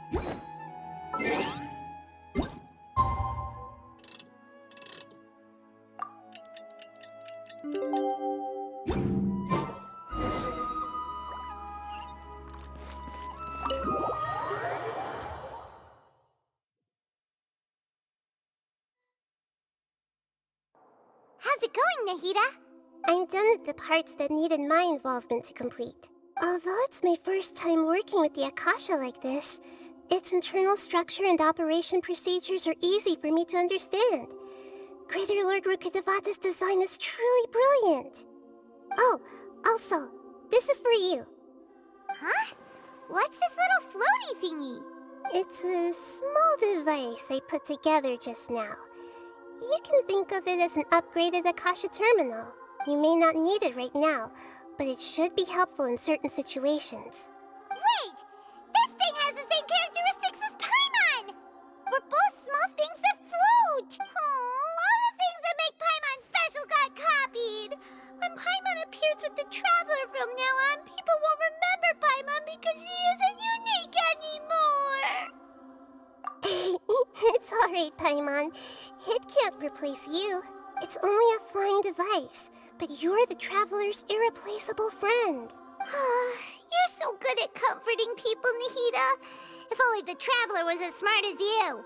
How's it going, Nahida? I'm done with the parts that needed my involvement to complete. Although it's my first time working with the Akasha like this, its internal structure and operation procedures are easy for me to understand. Greater Lord Rukkhadevata's design is truly brilliant. Oh, also, this is for you. Huh? What's this little floaty thingy? It's a small device I put together just now. You can think of it as an upgraded Akasha terminal. You may not need it right now, but it should be helpful in certain situations. Wait! This thing has the same characteristics as Paimon! We're both small things that float! Oh, all the things that make Paimon special got copied! When Paimon appears with the Traveler from now on, people won't remember Paimon because she isn't unique anymore! It's alright, Paimon. It can't replace you. It's only a flying device, but you're the Traveler's irreplaceable friend. You're so good at comforting people, Nahida. If only the Traveler was as smart as you.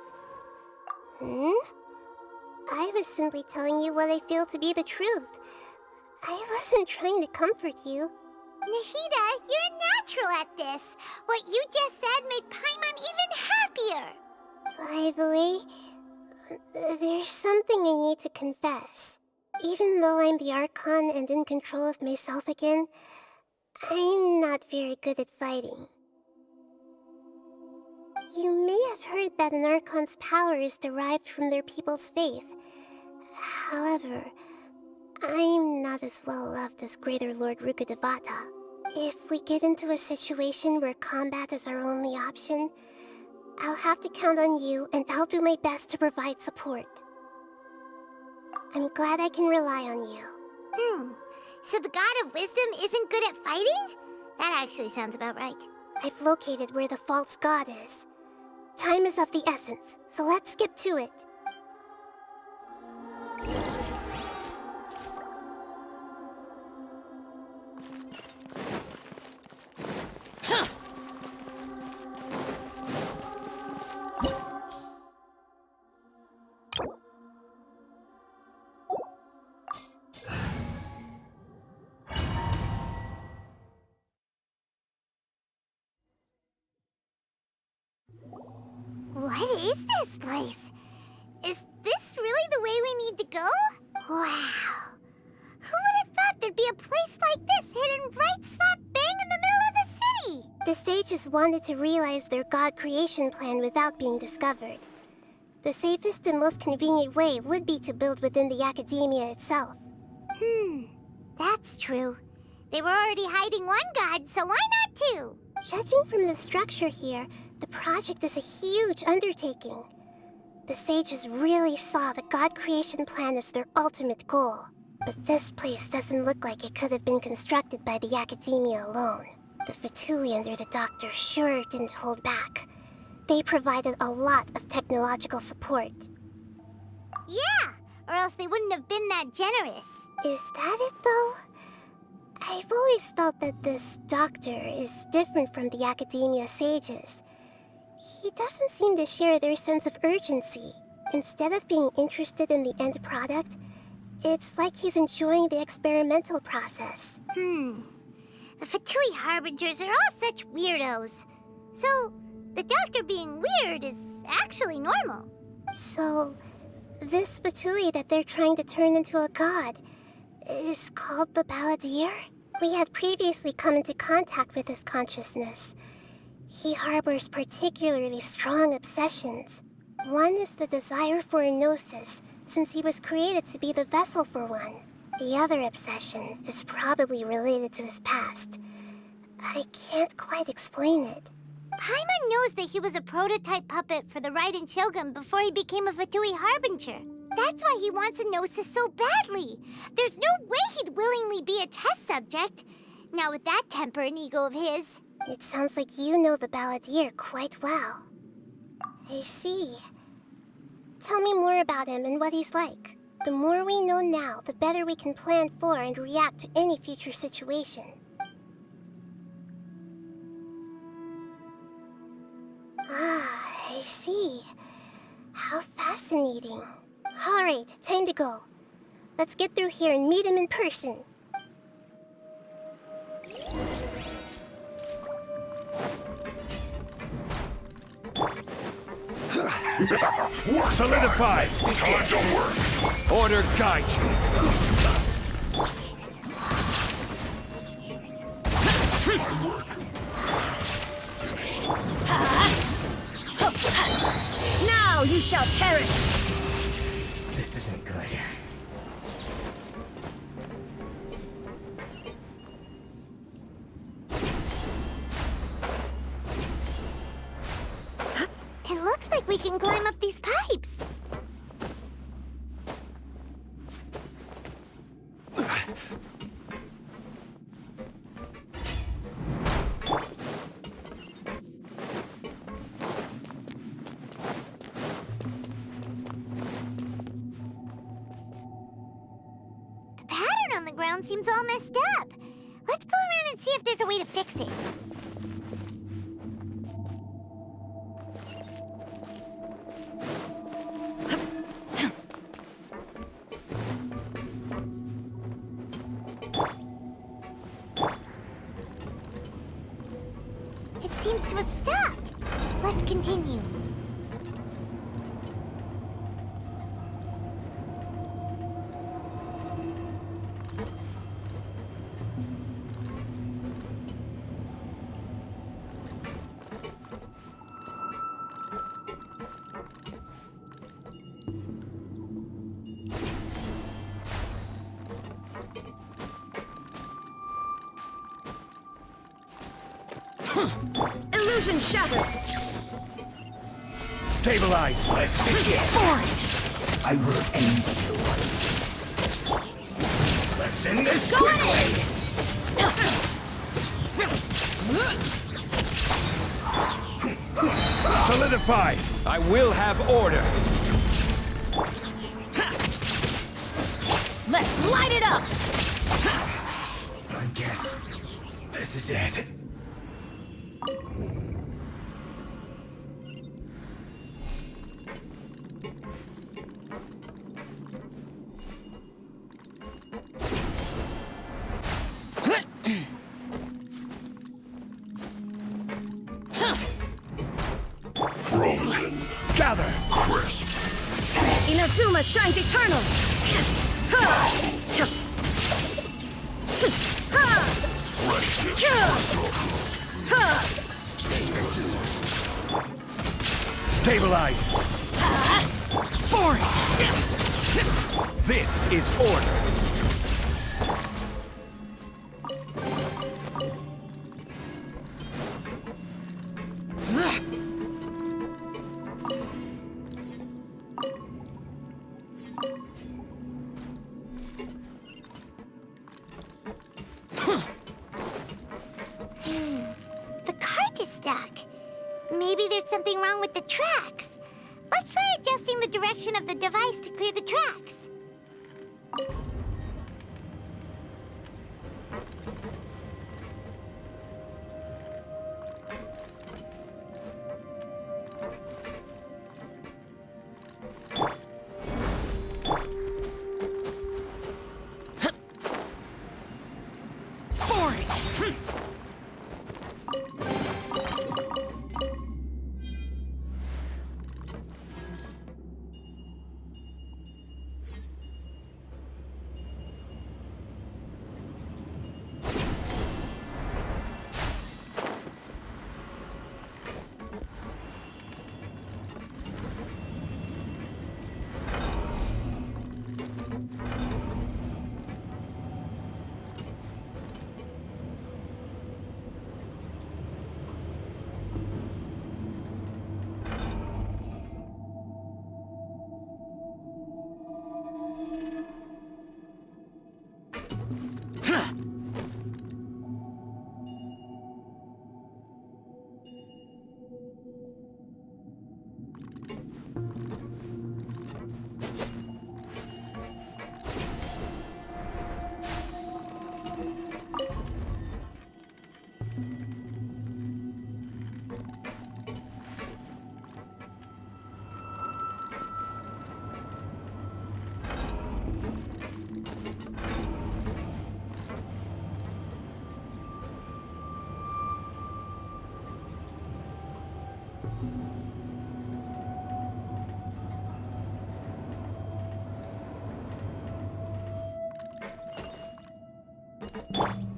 I was simply telling you what I feel to be the truth. I wasn't trying to comfort you. Nahida, you're natural at this. What you just said made Paimon even happier. By the way, there's something I need to confess. Even though I'm the Archon and in control of myself again, I'm not very good at fighting. You may have heard that an Archon's power is derived from their people's faith. However, I'm not as well loved as Greater Lord Rukkhadevata. If we get into a situation where combat is our only option, I'll have to count on you, and I'll do my best to provide support. I'm glad I can rely on you. So the God of Wisdom isn't good at fighting? That actually sounds about right. I've located where the false god is. Time is of the essence, so let's skip to it. What is this place? Is this really the way we need to go? Wow. Who would have thought there'd be a place like this hidden right slap bang in the middle of the city? The sages wanted to realize their god creation plan without being discovered. The safest and most convenient way would be to build within the academia itself. That's true. They were already hiding one god, so why not two? Judging from the structure here, the project is a huge undertaking. The sages really saw the god creation plan as their ultimate goal. But this place doesn't look like it could have been constructed by the academia alone. The Fatui under the doctor sure didn't hold back. They provided a lot of technological support. Yeah, or else they wouldn't have been that generous. Is that it, though? I've always felt that this doctor is different from the academia sages. He doesn't seem to share their sense of urgency. Instead of being interested in the end product, it's like he's enjoying the experimental process. The Fatui Harbingers are all such weirdos. So, the doctor being weird is actually normal. So, this Fatui that they're trying to turn into a god is called the Balladeer? We had previously come into contact with his consciousness. He harbors particularly strong obsessions. One is the desire for a gnosis, since he was created to be the vessel for one. The other obsession is probably related to his past. I can't quite explain it. Paimon knows that he was a prototype puppet for the Raiden Shogun before he became a Fatui Harbinger. That's why he wants a gnosis so badly. There's no way he'd willingly be a test subject. Not with that temper and ego of his. It sounds like you know the balladeer quite well. I see. Tell me more about him and what he's like. The more we know now, the better we can plan for and react to any future situation. Ah, I see. How fascinating. Alright, time to go. Let's get through here and meet him in person. Solidify! Time to work! Order guide you! My work. Now you shall perish! This isn't good. It looks like we can climb up these pipes. The pattern on the ground seems all messed up. Let's go around and see if there's a way to fix it. It seems to have stopped. Let's continue. Illusion shattered! Stabilize! Let's begin. I will end you. Let's end this quickly! Solidify! I will have order! Let's light it up! I guess this is it. Frozen. Gather! Crisp. Inazuma shines eternal! Stabilize! Forward! This is order! The cart is stuck. Maybe there's something wrong with the tracks. Let's try adjusting the direction of the device to clear the tracks.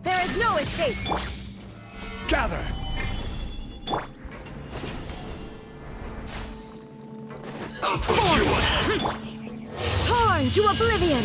There is no escape! Gather! I'll put you on. Torn to oblivion!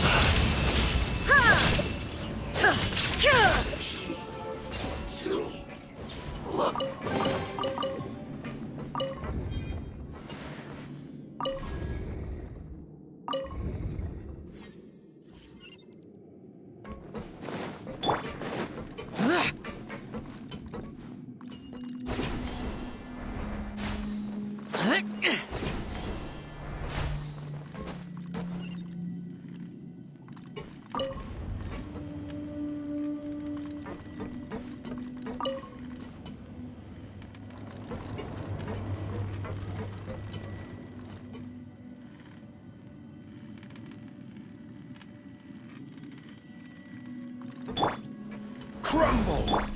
Crumble!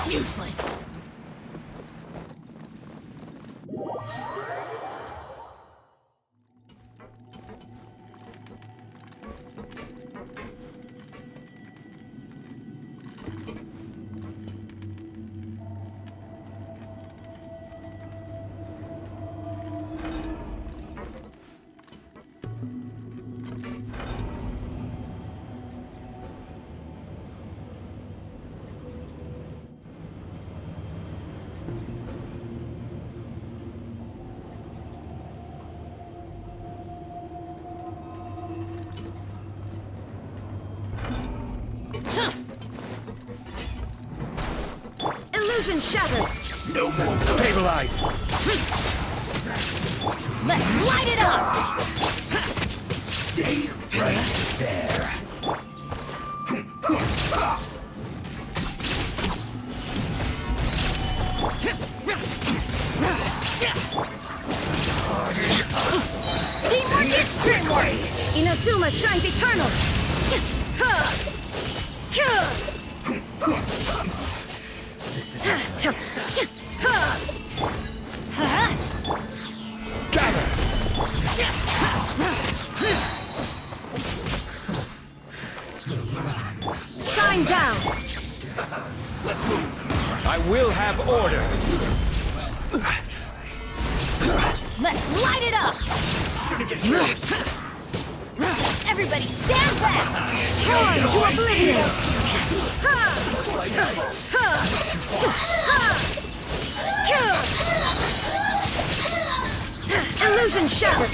Useless! Illusion shattered! No more. Stabilize! Let's light it up! Stay right there. Teamwork is teamwork! Inazuma shines eternal! This is Gather! Shine down! Let's move. I will have order! Let's light it up! Everybody stand back! Torn to oblivion! Illusion shattered!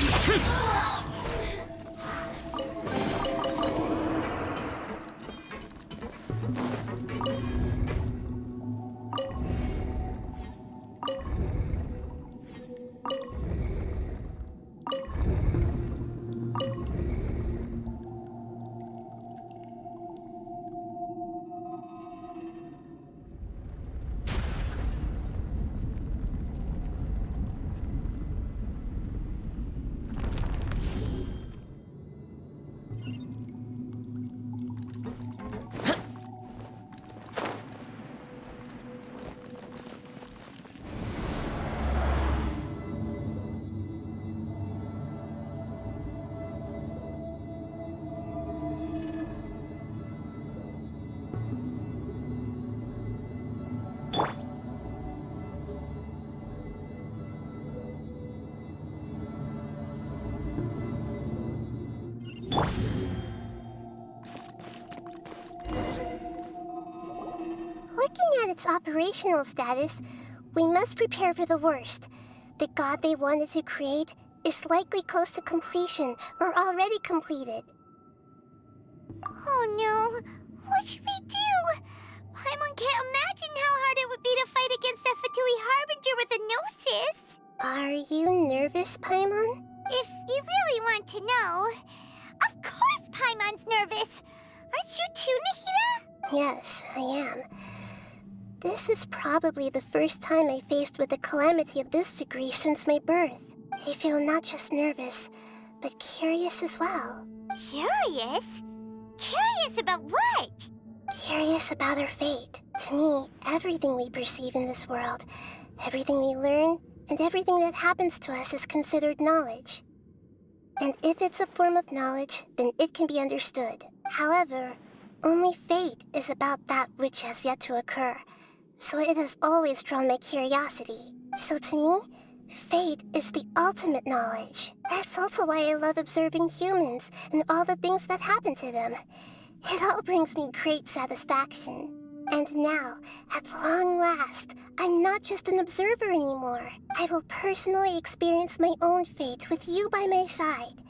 Looking at its operational status, we must prepare for the worst. The god they wanted to create is likely close to completion or already completed. Oh no, what should we do? Paimon can't imagine how hard it would be to fight against a Fatui Harbinger with a Gnosis. Are you nervous, Paimon? If you really want to know, of course Paimon's nervous. Aren't you too, Nahida? Yes, I am. This is probably the first time I faced with a calamity of this degree since my birth. I feel not just nervous, but curious as well. Curious? Curious about what? Curious about our fate. To me, everything we perceive in this world, everything we learn, and everything that happens to us is considered knowledge. And if it's a form of knowledge, then it can be understood. However, only fate is about that which has yet to occur. So it has always drawn my curiosity. So to me, fate is the ultimate knowledge. That's also why I love observing humans and all the things that happen to them. It all brings me great satisfaction. And now, at long last, I'm not just an observer anymore. I will personally experience my own fate with you by my side.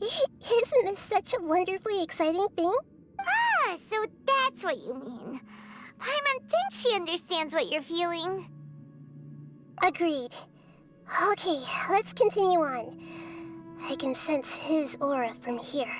Isn't this such a wonderfully exciting thing? Ah, so that's what you mean. Paimon thinks she understands what you're feeling. Agreed. Okay, let's continue on. I can sense his aura from here.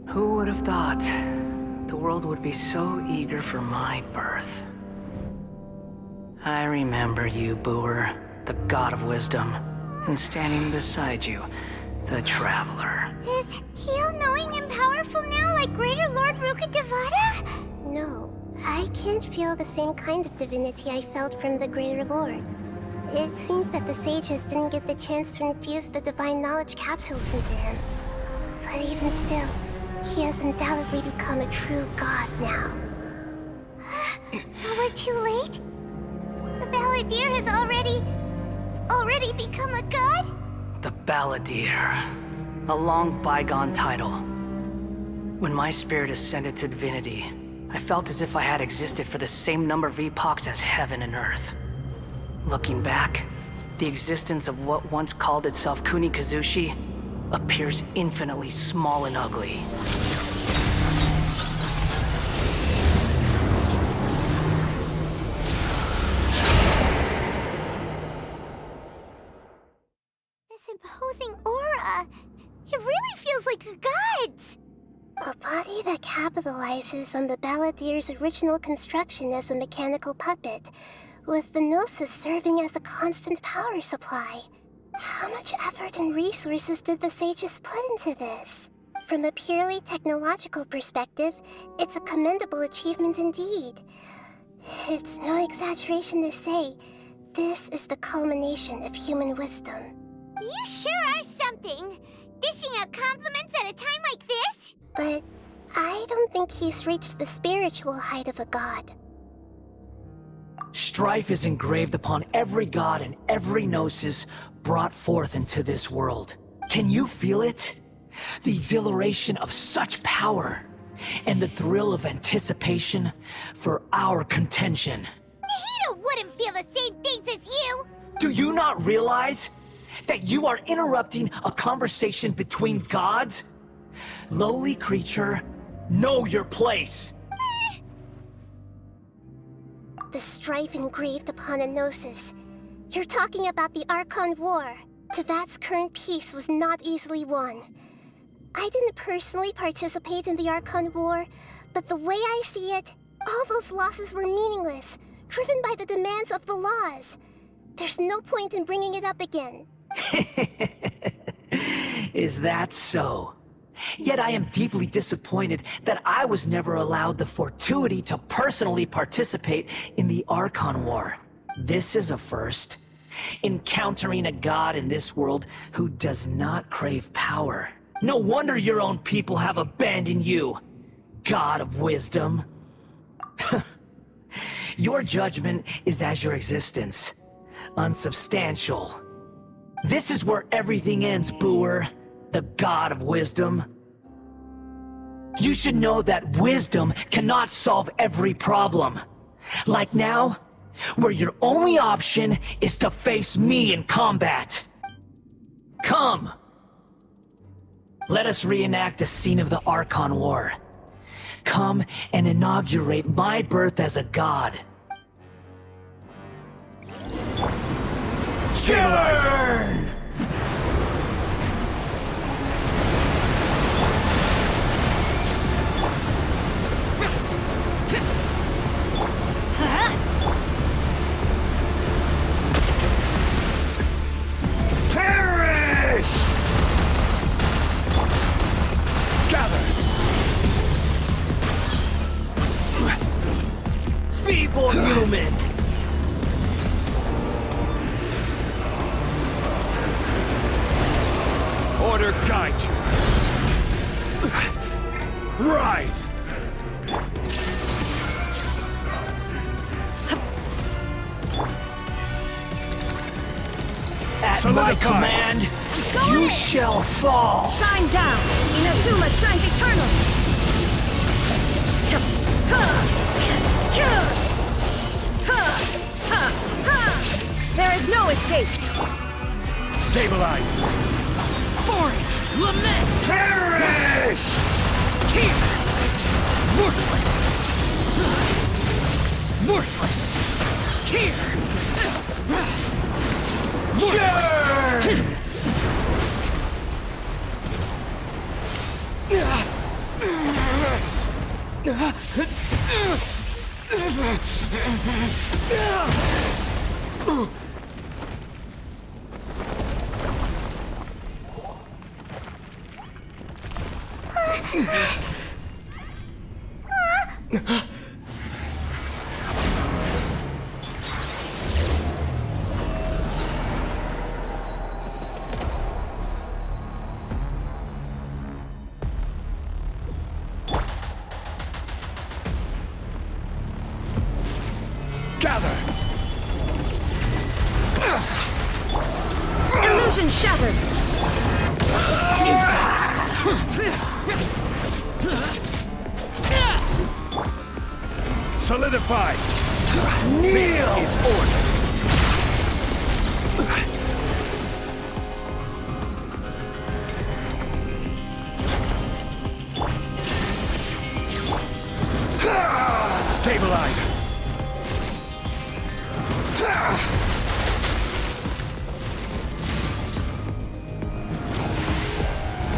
Who would have thought the world would be so eager for my birth? I remember you, Booer, the god of wisdom, and standing beside you, the traveler. Is he all-knowing and powerful now like Greater Lord Rukkhadevata? No, I can't feel the same kind of divinity I felt from the Greater Lord. It seems that the sages didn't get the chance to infuse the divine knowledge capsules into him. But even still, he has undoubtedly become a true god now. So we're too late? The Balladeer has already become a god? The Balladeer. A long bygone title. When my spirit ascended to divinity, I felt as if I had existed for the same number of epochs as heaven and earth. Looking back, the existence of what once called itself Kunikazushi appears infinitely small and ugly. This imposing aura, it really feels like a god's. A body that capitalizes on the Balladeer's original construction as a mechanical puppet, with the Gnosis serving as a constant power supply. How much effort and resources did the sages put into this? From a purely technological perspective, it's a commendable achievement indeed. It's no exaggeration to say, this is the culmination of human wisdom. You sure are something! Dishing out compliments at a time like this? But I don't think he's reached the spiritual height of a god. Strife is engraved upon every god and every gnosis brought forth into this world. Can you feel it? The exhilaration of such power, and the thrill of anticipation for our contention. Nahida wouldn't feel the same things as you! Do you not realize that you are interrupting a conversation between gods? Lowly creature, know your place! The strife engraved upon a Gnosis. You're talking about the Archon War. Tevat's current peace was not easily won. I didn't personally participate in the Archon War, but the way I see it, all those losses were meaningless, driven by the demands of the laws. There's no point in bringing it up again. Is that so? Yet I am deeply disappointed that I was never allowed the fortuity to personally participate in the Archon War. This is a first. Encountering a god in this world who does not crave power. No wonder your own people have abandoned you, God of Wisdom. Your judgment is as your existence, unsubstantial. This is where everything ends, Booer, the God of Wisdom. You should know that wisdom cannot solve every problem. Like now, where your only option is to face me in combat. Come! Let us reenact a scene of the Archon War. Come and inaugurate my birth as a god. Turn! Perish! Gather! Feeble human! Order guide you. Rise! At my Solidify. command, you shall fall! Shine down! Inazuma shines eternal! There is no escape! Stabilize! Foreign! Lament! Perish! Here! Worthless! Worthless! Here! Churn! Gather! Illusion shattered! Solidify! This is order! Stabilize!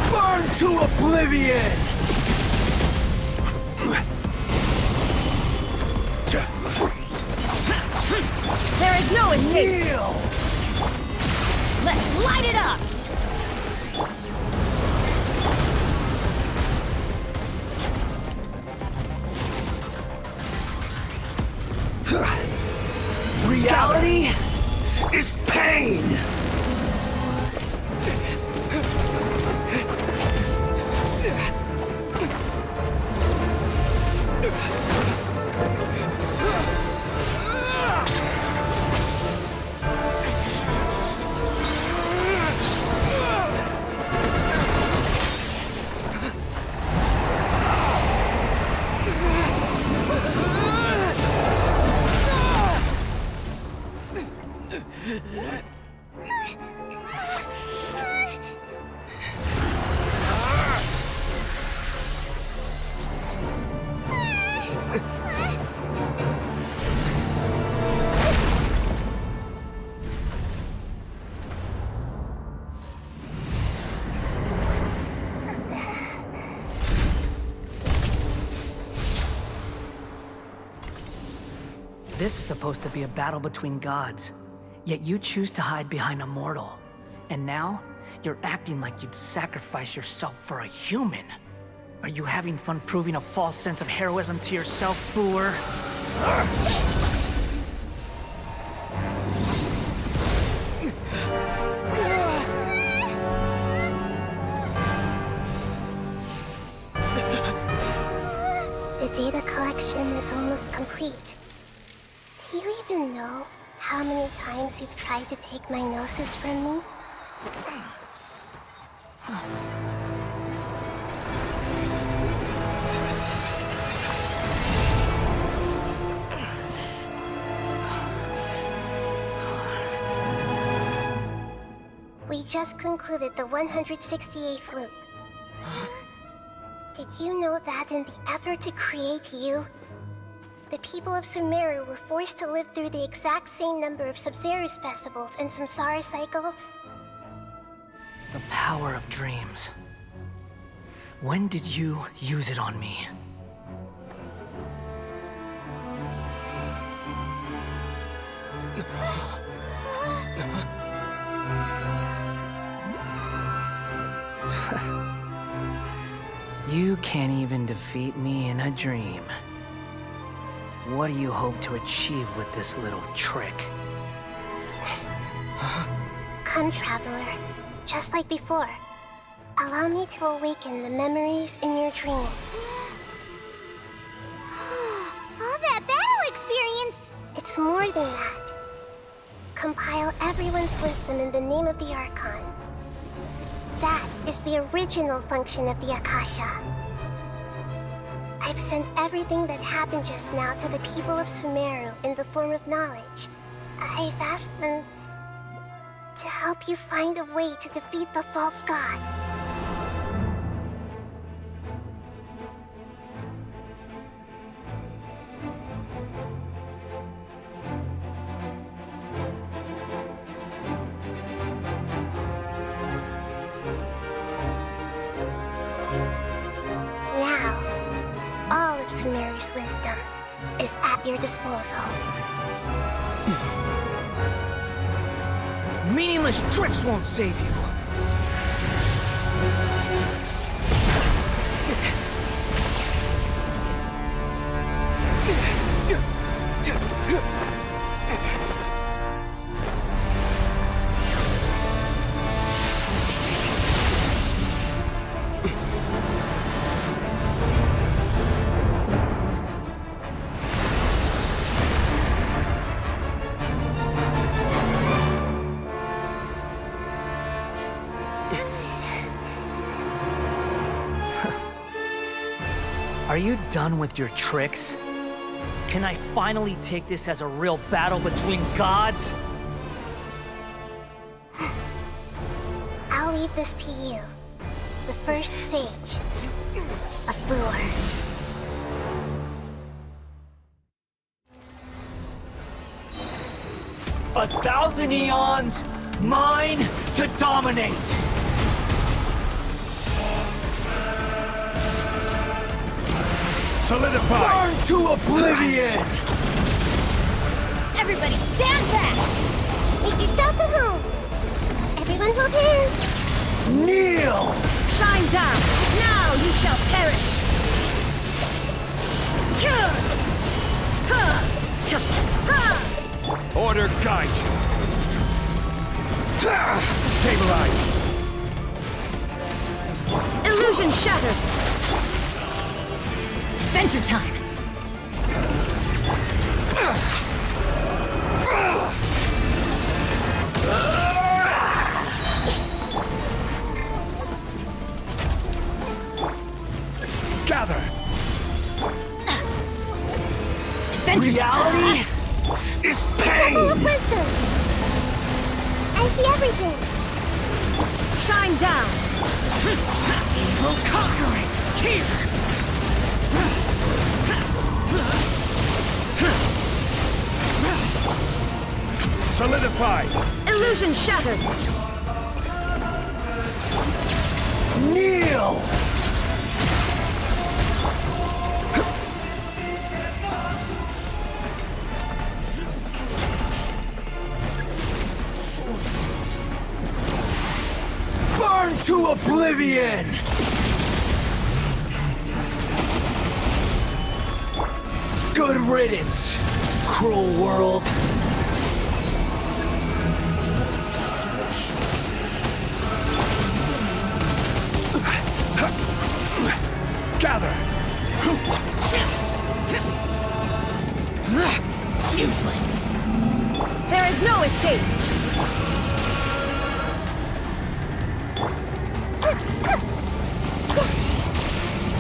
Burn to oblivion! There is no escape! Kneel! Let's light it up! Reality is pain! This is supposed to be a battle between gods, yet you choose to hide behind a mortal. And now, you're acting like you'd sacrifice yourself for a human. Are you having fun proving a false sense of heroism to yourself, Booer? The data collection is almost complete. Do you even know how many times you've tried to take my gnosis from me? We just concluded the 168th loop. Did you know that in the effort to create you, the people of Sumeru were forced to live through the exact same number of Sub-Zerus festivals and Samsara cycles? The power of dreams. When did you use it on me? You can't even defeat me in a dream. What do you hope to achieve with this little trick? Come, Traveler. Just like before. Allow me to awaken the memories in your dreams. All that battle experience! It's more than that. Compile everyone's wisdom in the name of the Archon. That is the original function of the Akasha. I've sent everything that happened just now to the people of Sumeru in the form of knowledge. I've asked them to help you find a way to defeat the false god. Now, all of Sumeru's wisdom is at your disposal. Meaningless tricks won't save you. Are you done with your tricks? Can I finally take this as a real battle between gods? I'll leave this to you, the first sage of Booer. A thousand eons, mine to dominate! Solidify! Burn to oblivion! Everybody stand back! Make yourselves at home. Everyone hold hands. Kneel! Shine down! Now you shall perish! Order guide you! Stabilize! Illusion shattered! Adventure time! Gather! Adventure Reality is pain! Temple of Wisdom. I see everything. Shine down! Evil conquering! Here! Solidify! Illusion shattered! Kneel! to oblivion! Good riddance, cruel world. Gather! Useless. There is no escape.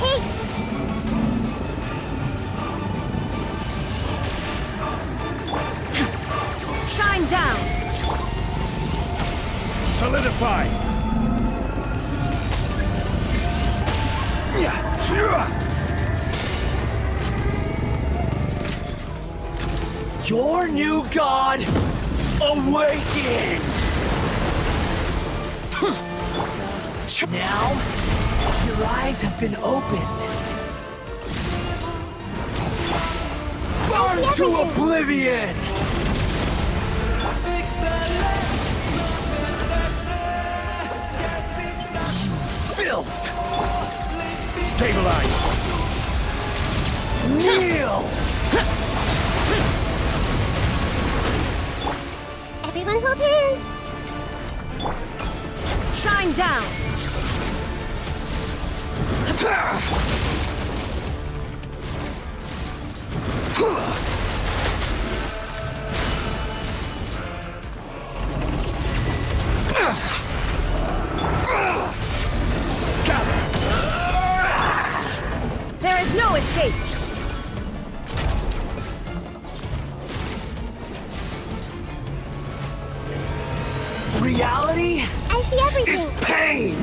Hey! Shine down. Solidify! Your new god awakens! Now, your eyes have been opened. Burn to oblivion! Filth! Stabilize! Kneel! Everyone hold hands! Shine down. There is no escape. Reality I see everything! is pain!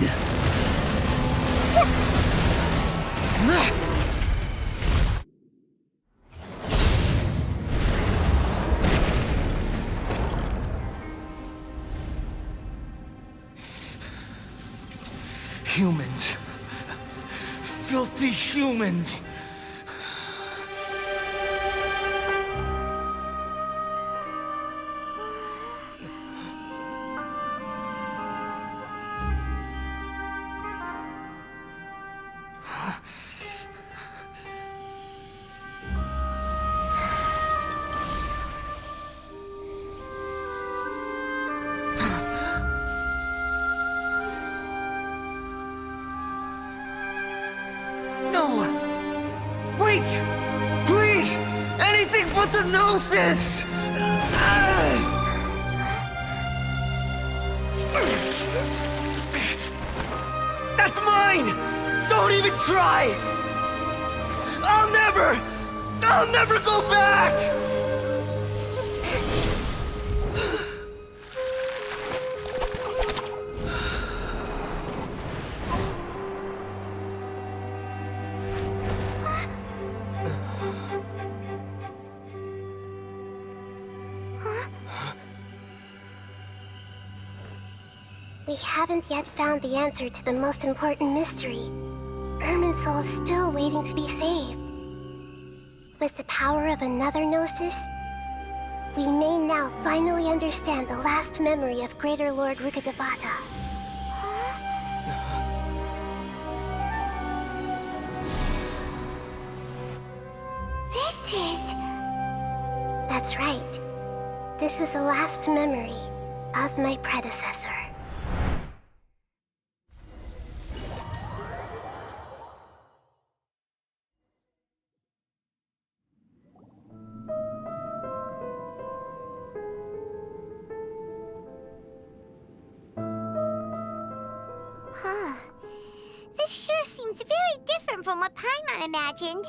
Humans. Filthy humans. Wait! Please! Anything but the Gnosis! That's mine! Don't even try! I'll never go back! We haven't yet found the answer to the most important mystery. Irminsul is still waiting to be saved. With the power of another Gnosis, we may now finally understand the last memory of Greater Lord Rukkhadevata. This is... That's right. This is the last memory of my predecessor. This sure seems very different from what Paimon imagined.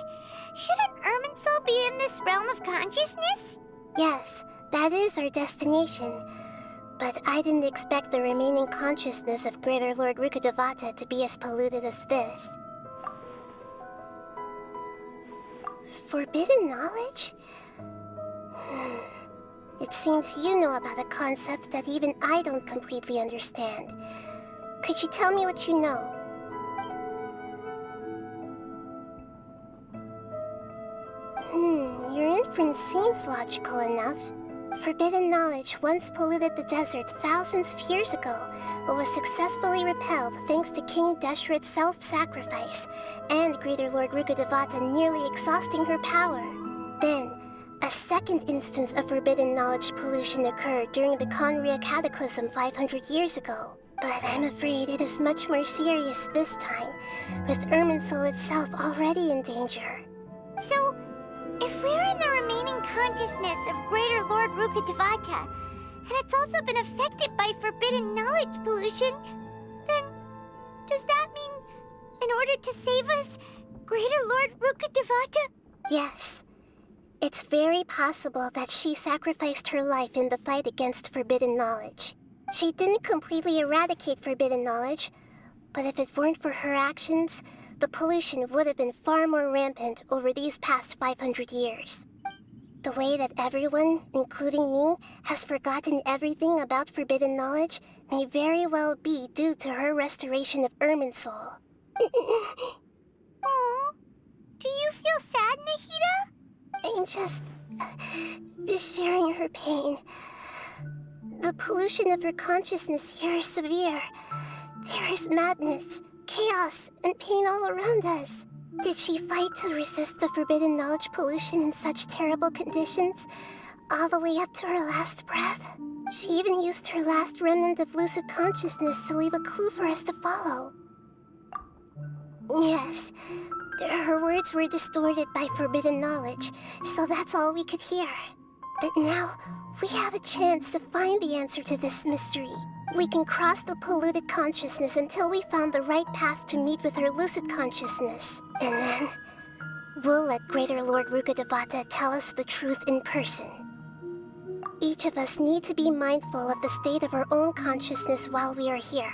Shouldn't Irminsul be in this realm of consciousness? Yes, that is our destination. But I didn't expect the remaining consciousness of Greater Lord Rukkhadevata to be as polluted as this. Forbidden knowledge? It seems you know about a concept that even I don't completely understand. Could you tell me what you know? Your inference seems logical enough. Forbidden knowledge once polluted the desert thousands of years ago, but was successfully repelled thanks to King Deshret's self-sacrifice, and Greater Lord Rukkhadevata nearly exhausting her power. Then, a second instance of forbidden knowledge pollution occurred during the Conria Cataclysm 500 years ago. But I'm afraid it is much more serious this time, with Irminsul itself already in danger. So, if we're in the remaining consciousness of Greater Lord Rukkhadevata, and it's also been affected by forbidden knowledge pollution, then does that mean, in order to save us, Greater Lord Rukkhadevata? Yes. It's very possible that she sacrificed her life in the fight against forbidden knowledge. She didn't completely eradicate forbidden knowledge, but if it weren't for her actions, the pollution would have been far more rampant over these past 500 years. The way that everyone, including me, has forgotten everything about forbidden knowledge may very well be due to her restoration of Irminsul. Aww. Do you feel sad, Nahida? I'm just sharing her pain. The pollution of her consciousness here is severe. There is madness, chaos, and pain all around us. Did she fight to resist the forbidden knowledge pollution in such terrible conditions, all the way up to her last breath? She even used her last remnant of lucid consciousness to leave a clue for us to follow. Yes, her words were distorted by forbidden knowledge, so that's all we could hear. But now, we have a chance to find the answer to this mystery. We can cross the polluted consciousness until we found the right path to meet with her lucid consciousness. And then, we'll let Greater Lord Rukkhadevata tell us the truth in person. Each of us need to be mindful of the state of our own consciousness while we are here.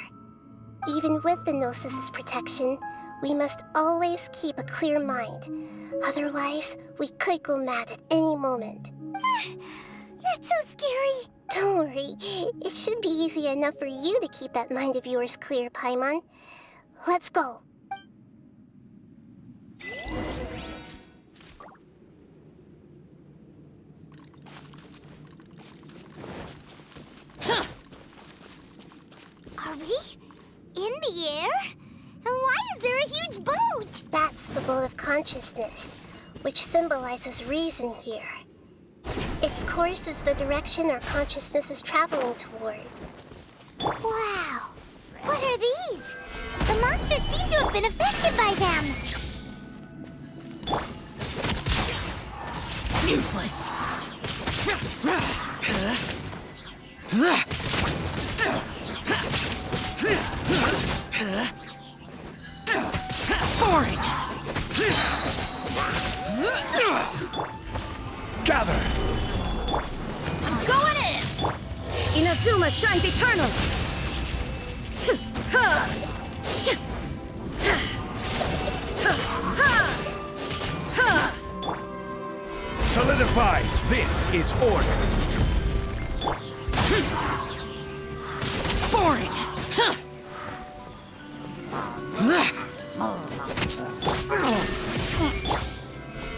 Even with the Gnosis' protection, we must always keep a clear mind. Otherwise, we could go mad at any moment. That's so scary. Don't worry. It should be easy enough for you to keep that mind of yours clear, Paimon. Let's go. Are we in the air? And why is there a huge boat? That's the boat of consciousness, which symbolizes reason here. Its course is the direction our consciousness is traveling towards. Wow! What are these? The monsters seem to have been affected by them. Useless. Boring. Gather! I'm going in! Inazuma shines eternal! Solidify! This is order! Boring!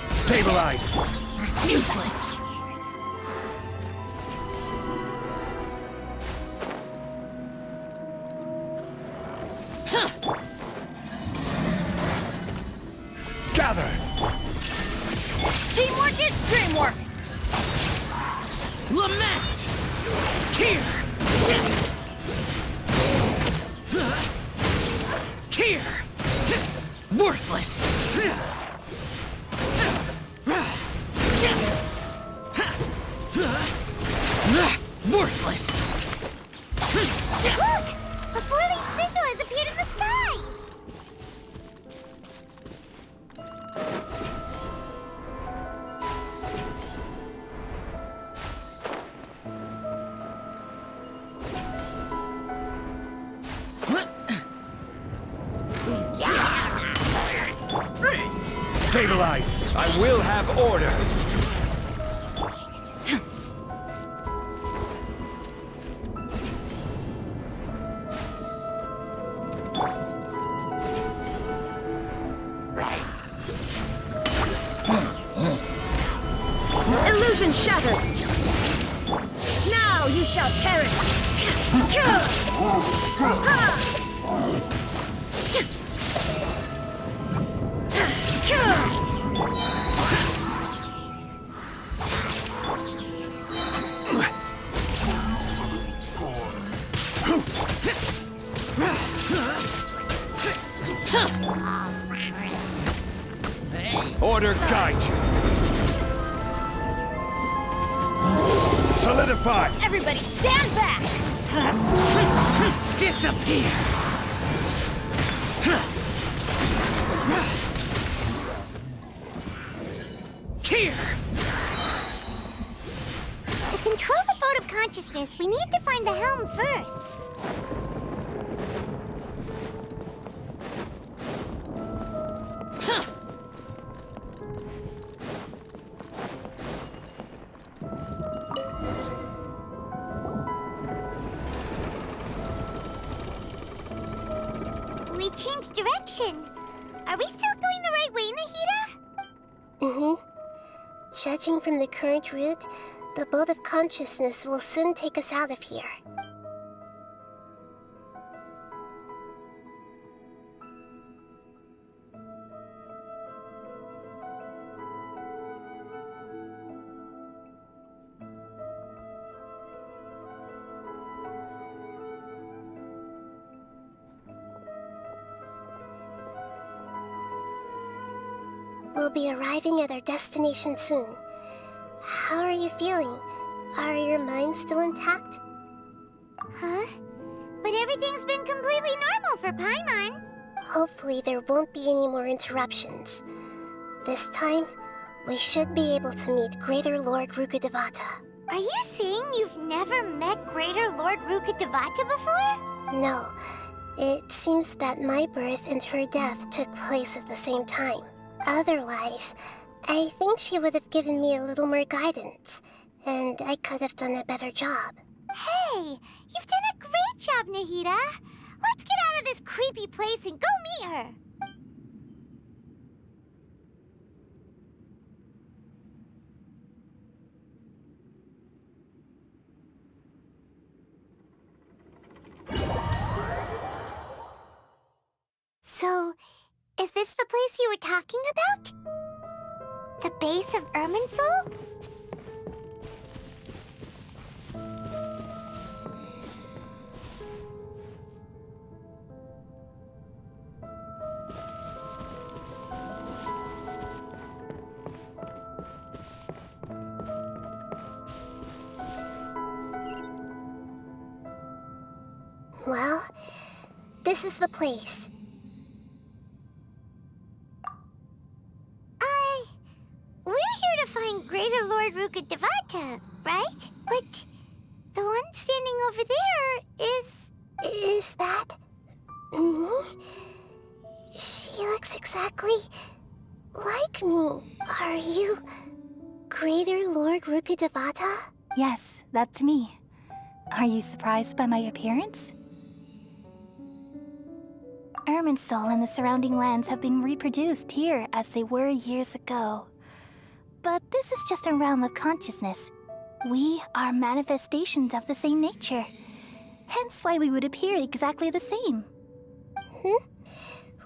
Stabilize! Useless! Gather! Teamwork is dreamwork! Lament! Here! Here! Worthless! Worthless! Look! A four-leaf sigil has appeared in the sky! Stabilize! I will have order! Illusion shattered! Now you shall perish! Order guide you. Solidify! Everybody stand back! Disappear! Here! To control the boat of consciousness, we need to find the helm first. We changed direction. Are we still going the right way, Nahida? Mm-hmm. Judging from the current route, the boat of consciousness will soon take us out of here. We'll be arriving at our destination soon. How are you feeling? Are your minds still intact? Huh? But everything's been completely normal for Paimon. Hopefully there won't be any more interruptions. This time, we should be able to meet Greater Lord Rukkhadevata. Are you saying you've never met Greater Lord Rukkhadevata before? No, it seems that my birth and her death took place at the same time. Otherwise, I think she would have given me a little more guidance, and I could have done a better job. Hey, you've done a great job, Nahida. Let's get out of this creepy place and go meet her. So, is this the place you were talking about? The base of Irminsul? Well, this is the place. We're here to find Greater Lord Rukkhadevata, right? But the one standing over there is... Is that... me? She looks exactly like me. Are you Greater Lord Rukkhadevata? Yes, that's me. Are you surprised by my appearance? Irminsul and the surrounding lands have been reproduced here as they were years ago. But this is just a realm of consciousness. We are manifestations of the same nature. Hence why we would appear exactly the same.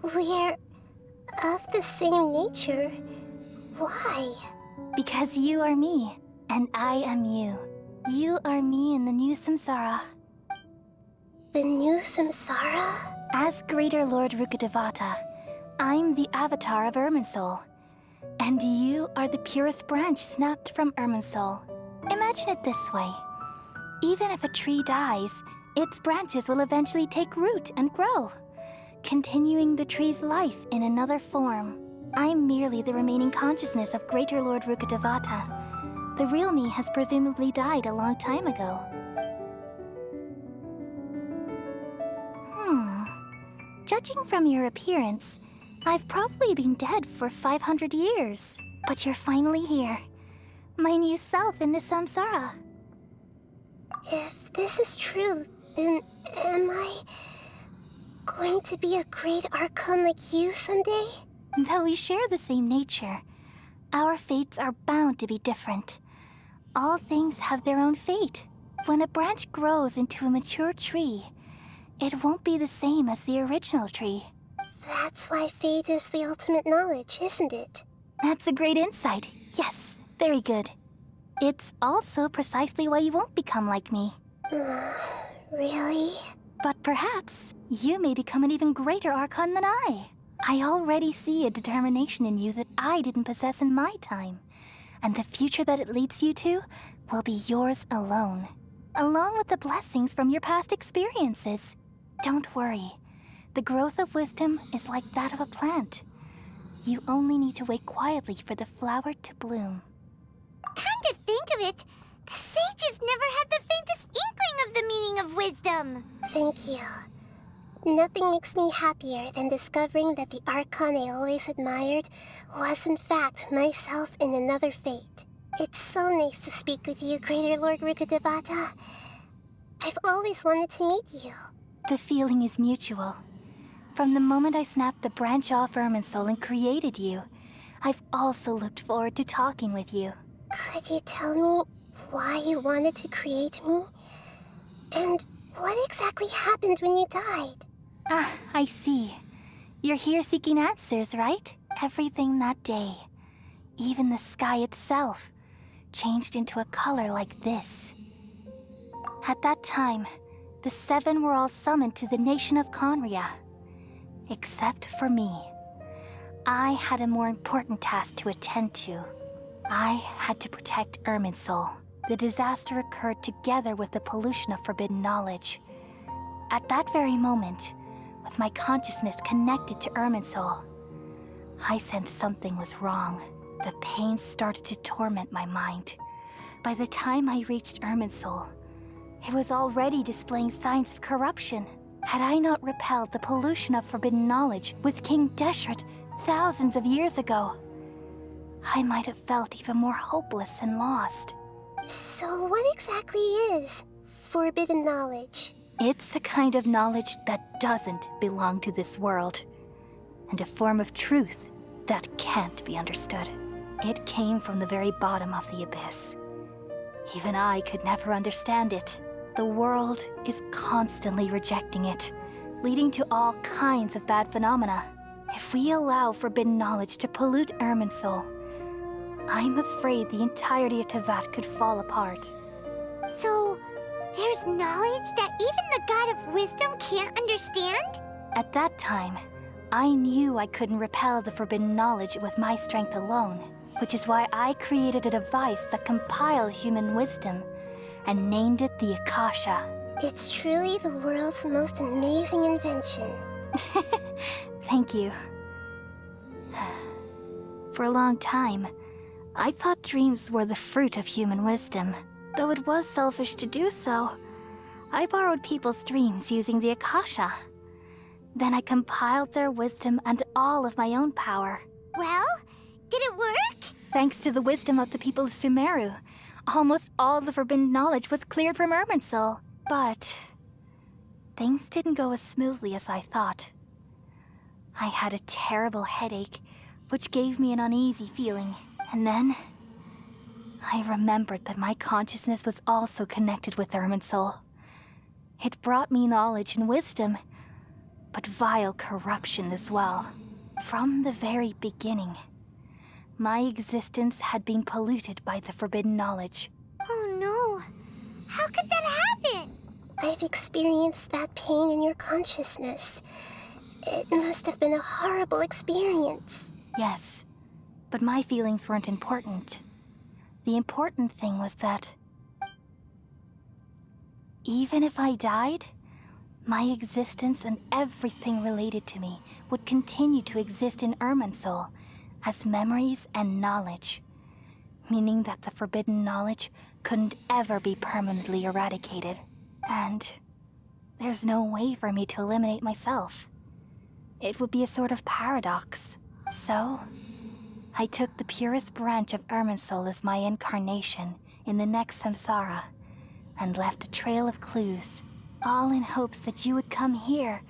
We're of the same nature. Why? Because you are me, and I am you. You are me in the new samsara. The new samsara? As Greater Lord Rukkhadevata, I'm the avatar of Irminsul. And you are the purest branch snapped from Irminsul. Imagine it this way. Even if a tree dies, its branches will eventually take root and grow, continuing the tree's life in another form. I'm merely the remaining consciousness of Greater Lord Rukkhadevata. The real me has presumably died a long time ago. Judging from your appearance, I've probably been dead for 500 years. But you're finally here. My new self in the samsara. If this is true, then am I going to be a great Archon like you someday? Though we share the same nature, our fates are bound to be different. All things have their own fate. When a branch grows into a mature tree, it won't be the same as the original tree. That's why fate is the ultimate knowledge, isn't it? That's a great insight. Yes, very good. It's also precisely why you won't become like me. Really? But perhaps you may become an even greater Archon than I. I already see a determination in you that I didn't possess in my time. And the future that it leads you to will be yours alone, along with the blessings from your past experiences. Don't worry. The growth of wisdom is like that of a plant. You only need to wait quietly for the flower to bloom. Come to think of it, the sages never had the faintest inkling of the meaning of wisdom. Thank you. Nothing makes me happier than discovering that the Archon I always admired was in fact myself in another fate. It's so nice to speak with you, Greater Lord Rukkhadevata. I've always wanted to meet you. The feeling is mutual. From the moment I snapped the branch off Irminsul and created you, I've also looked forward to talking with you. Could you tell me why you wanted to create me? And what exactly happened when you died? Ah, I see. You're here seeking answers, right? Everything that day, even the sky itself, changed into a color like this. At that time, the seven were all summoned to the nation of Conria. Except for me. I had a more important task to attend to. I had to protect Irminsul. The disaster occurred together with the pollution of forbidden knowledge. At that very moment, with my consciousness connected to Irminsul, I sensed something was wrong. The pain started to torment my mind. By the time I reached Irminsul, it was already displaying signs of corruption. Had I not repelled the pollution of forbidden knowledge with King Deshret thousands of years ago, I might have felt even more hopeless and lost. So what exactly is forbidden knowledge? It's a kind of knowledge that doesn't belong to this world, and a form of truth that can't be understood. It came from the very bottom of the abyss. Even I could never understand it. The world is constantly rejecting it, leading to all kinds of bad phenomena. If we allow forbidden knowledge to pollute Irminsul, I'm afraid the entirety of Teyvat could fall apart. So, there's knowledge that even the God of Wisdom can't understand? At that time, I knew I couldn't repel the forbidden knowledge with my strength alone, which is why I created a device that compiled human wisdom and named it the Akasha. It's truly the world's most amazing invention. Thank you. For a long time, I thought dreams were the fruit of human wisdom. Though it was selfish to do so, I borrowed people's dreams using the Akasha. Then I compiled their wisdom and all of my own power. Well, did it work? Thanks to the wisdom of the people of Sumeru, almost all the forbidden knowledge was cleared from Irminsul. But things didn't go as smoothly as I thought. I had a terrible headache, which gave me an uneasy feeling. And then I remembered that my consciousness was also connected with Irminsul. It brought me knowledge and wisdom, but vile corruption as well. From the very beginning, my existence had been polluted by the forbidden knowledge. Oh no. How could that happen? I've experienced that pain in your consciousness. It must have been a horrible experience. Yes, but my feelings weren't important. The important thing was that even if I died, my existence and everything related to me would continue to exist in Irminsul as memories and knowledge, meaning that the forbidden knowledge couldn't ever be permanently eradicated. And there's no way for me to eliminate myself. It would be a sort of paradox. So, I took the purest branch of Irminsul as my incarnation in the next samsara, and left a trail of clues, all in hopes that you would come here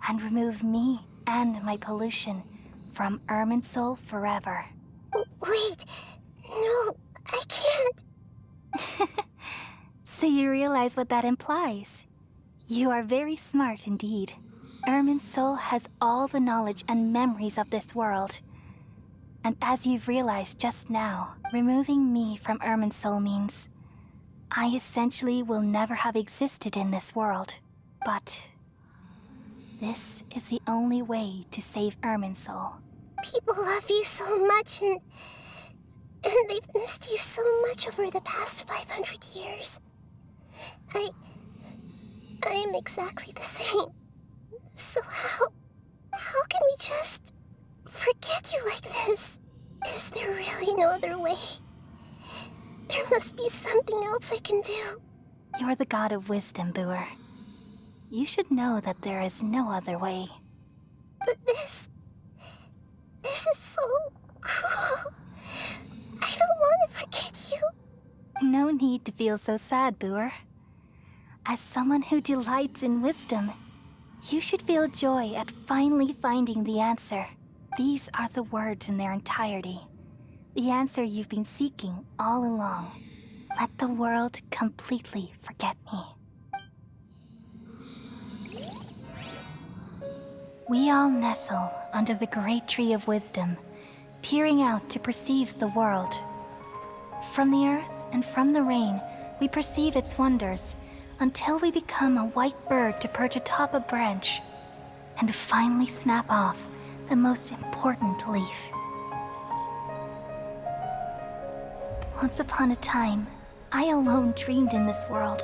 and remove me and my pollution from Irminsul forever. Wait, no, I can't. So you realize what that implies? You are very smart indeed. Irminsul has all the knowledge and memories of this world. And as you've realized just now, removing me from Irminsul means I essentially will never have existed in this world. But this is the only way to save Irminsul. People love you so much, and they've missed you so much over the past 500 years. I am exactly the same. So how can we just forget you like this? Is there really no other way? There must be something else I can do. You're the god of wisdom, Booer. You should know that there is no other way. But this is so cruel. I don't want to forget you. No need to feel so sad, Booer. As someone who delights in wisdom, you should feel joy at finally finding the answer. These are the words in their entirety. The answer you've been seeking all along. Let the world completely forget me. We all nestle under the great tree of wisdom, peering out to perceive the world. From the earth and from the rain, we perceive its wonders, until we become a white bird to perch atop a branch, and finally snap off the most important leaf. Once upon a time, I alone dreamed in this world.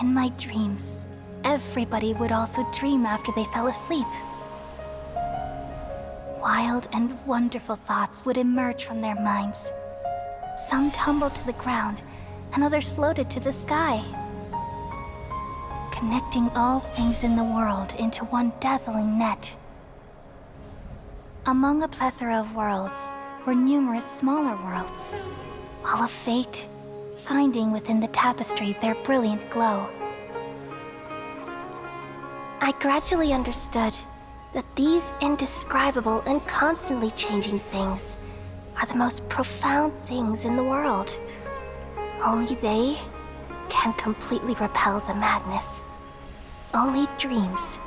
In my dreams, everybody would also dream after they fell asleep. Wild and wonderful thoughts would emerge from their minds. Some tumbled to the ground, and others floated to the sky, connecting all things in the world into one dazzling net. Among a plethora of worlds were numerous smaller worlds, all of fate, finding within the tapestry their brilliant glow. I gradually understood that these indescribable and constantly changing things are the most profound things in the world. Only they can completely repel the madness. Only dreams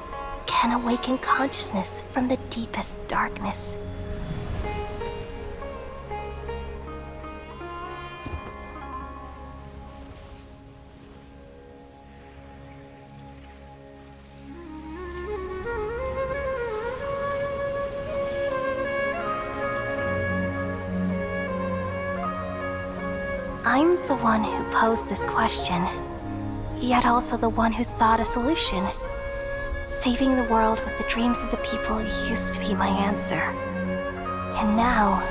can awaken consciousness from the deepest darkness. I'm the one who posed this question, yet also the one who sought a solution. Saving the world with the dreams of the people used to be my answer. And now,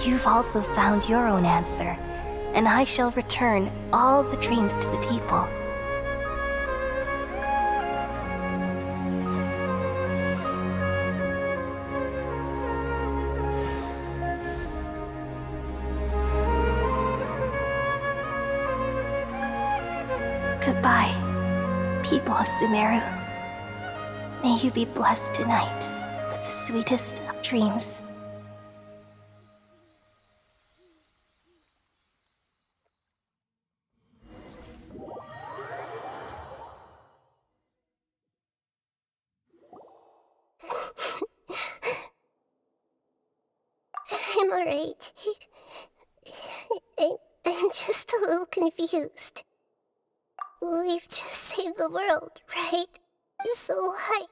you've also found your own answer, and I shall return all the dreams to the people. Goodbye, people of Sumeru. May you be blessed tonight with the sweetest of dreams. I'm alright. I'm just a little confused. We've just saved the world, right? So why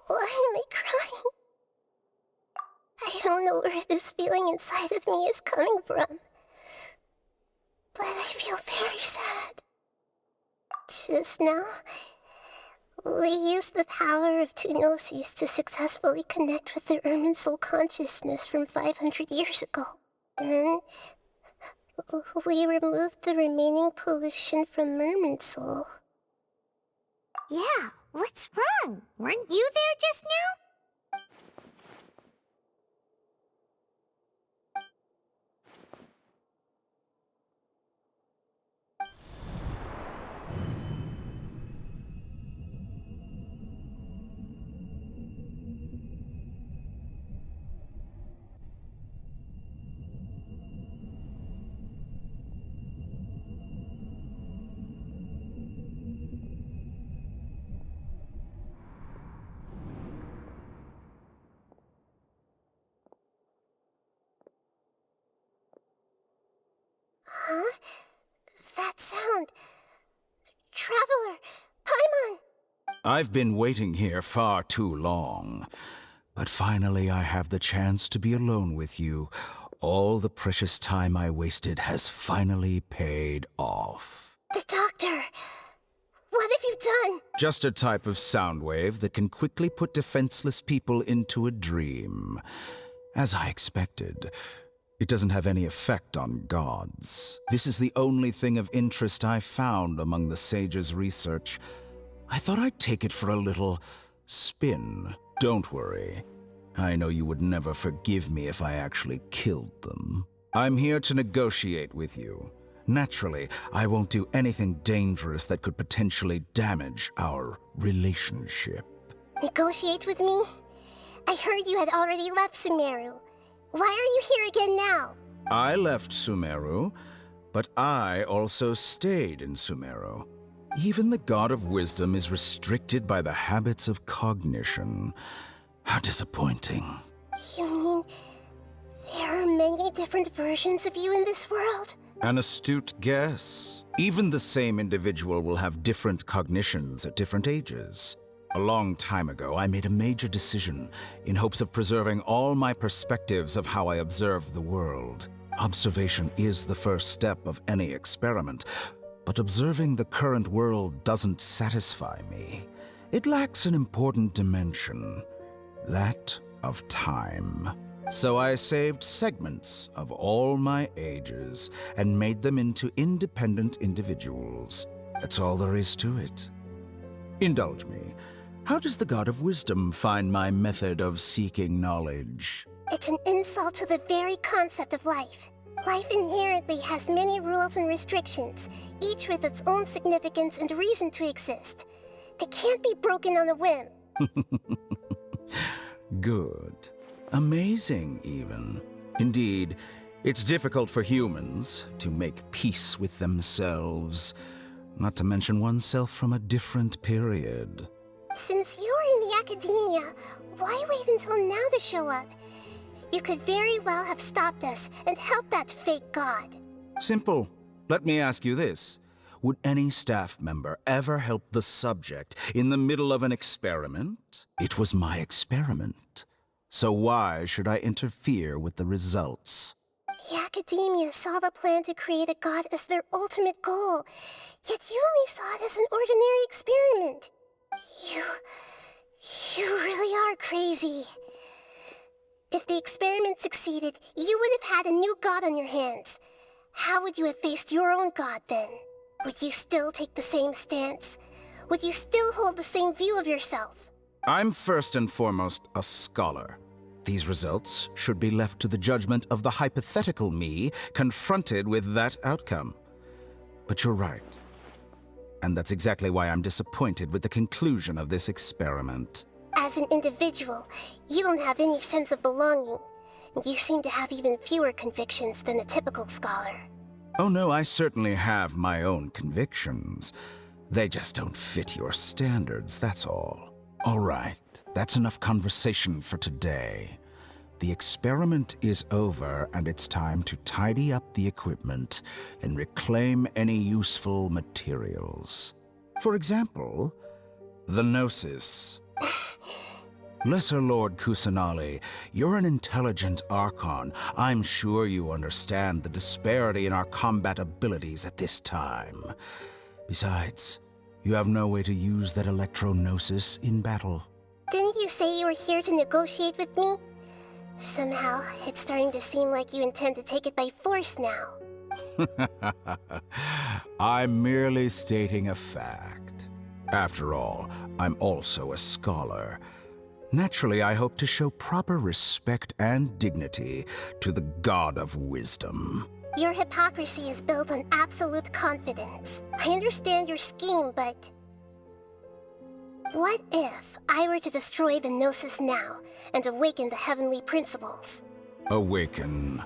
am I crying? I don't know where this feeling inside of me is coming from, but I feel very sad. Just now, we used the power of two gnosis to successfully connect with the Irminsul consciousness from 500 years ago. Then we removed the remaining pollution from Irminsul. Yeah, what's wrong? Weren't you there just now? Huh? That sound. Traveler! Paimon! I've been waiting here far too long. But finally I have the chance to be alone with you. All the precious time I wasted has finally paid off. The doctor! What have you done? Just a type of sound wave that can quickly put defenseless people into a dream. As I expected, it doesn't have any effect on gods. This is the only thing of interest I found among the sage's research. I thought I'd take it for a little spin. Don't worry. I know you would never forgive me if I actually killed them. I'm here to negotiate with you. Naturally, I won't do anything dangerous that could potentially damage our relationship. Negotiate with me? I heard you had already left Sumeru. Why are you here again now? I left Sumeru, but I also stayed in Sumeru. Even the God of Wisdom is restricted by the habits of cognition. How disappointing. You mean there are many different versions of you in this world? An astute guess. Even the same individual will have different cognitions at different ages. A long time ago, I made a major decision in hopes of preserving all my perspectives of how I observed the world. Observation is the first step of any experiment, but observing the current world doesn't satisfy me. It lacks an important dimension, that of time. So I saved segments of all my ages and made them into independent individuals. That's all there is to it. Indulge me. How does the God of Wisdom find my method of seeking knowledge? It's an insult to the very concept of life. Life inherently has many rules and restrictions, each with its own significance and reason to exist. They can't be broken on a whim. Good. Amazing, even. Indeed, it's difficult for humans to make peace with themselves, not to mention oneself from a different period. Since you're in the academia, why wait until now to show up? You could very well have stopped us and helped that fake god. Simple. Let me ask you this. Would any staff member ever help the subject in the middle of an experiment? It was my experiment. So why should I interfere with the results? The academia saw the plan to create a god as their ultimate goal, yet you only saw it as an ordinary experiment. You really are crazy. If the experiment succeeded, you would have had a new god on your hands. How would you have faced your own god then? Would you still take the same stance? Would you still hold the same view of yourself? I'm first and foremost a scholar. These results should be left to the judgment of the hypothetical me confronted with that outcome. But you're right. And that's exactly why I'm disappointed with the conclusion of this experiment. As an individual, you don't have any sense of belonging. You seem to have even fewer convictions than a typical scholar. Oh no, I certainly have my own convictions. They just don't fit your standards, that's all. All right, that's enough conversation for today. The experiment is over, and it's time to tidy up the equipment and reclaim any useful materials. For example, the Gnosis. Lesser Lord Kusanali, you're an intelligent Archon. I'm sure you understand the disparity in our combat abilities at this time. Besides, you have no way to use that Electro-Gnosis in battle. Didn't you say you were here to negotiate with me? Somehow, it's starting to seem like you intend to take it by force now. I'm merely stating a fact. After all, I'm also a scholar. Naturally, I hope to show proper respect and dignity to the God of Wisdom. Your hypocrisy is built on absolute confidence. I understand your scheme, but... what if I were to destroy the Gnosis now and awaken the heavenly principles? Awaken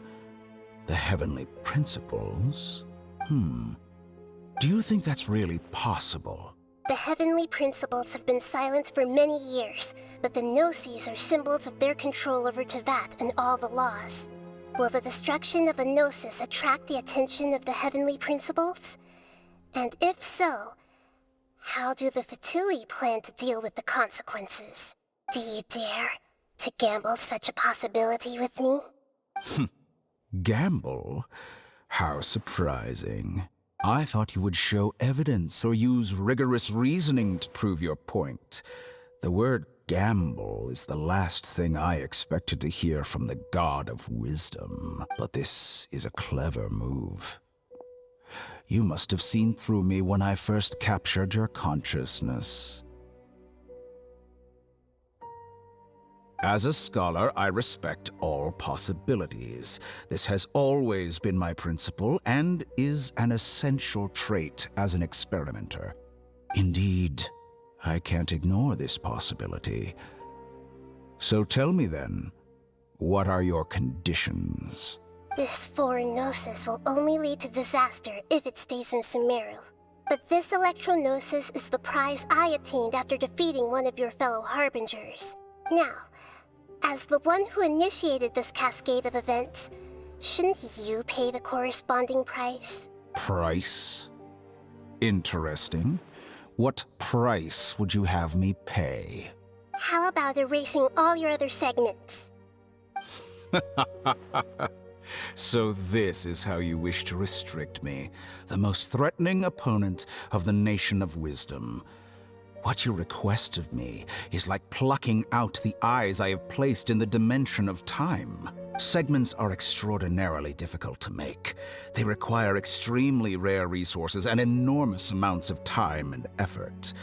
the heavenly principles? Do you think that's really possible? The heavenly principles have been silent for many years, but the Gnosis are symbols of their control over Teyvat and all the laws. Will the destruction of a Gnosis attract the attention of the heavenly principles? And if so, how do the Fatui plan to deal with the consequences? Do you dare to gamble such a possibility with me? Gamble? How surprising. I thought you would show evidence or use rigorous reasoning to prove your point. The word gamble is the last thing I expected to hear from the god of wisdom. But this is a clever move. You must have seen through me when I first captured your consciousness. As a scholar, I respect all possibilities. This has always been my principle and is an essential trait as an experimenter. Indeed, I can't ignore this possibility. So tell me then, what are your conditions? This foreign Gnosis will only lead to disaster if it stays in Sumeru. But this Electro-Gnosis is the prize I obtained after defeating one of your fellow Harbingers. Now, as the one who initiated this cascade of events, shouldn't you pay the corresponding price? Price? Interesting. What price would you have me pay? How about erasing all your other segments? So this is how you wish to restrict me, the most threatening opponent of the Nation of Wisdom. What you request of me is like plucking out the eyes I have placed in the dimension of time. Segments are extraordinarily difficult to make. They require extremely rare resources and enormous amounts of time and effort,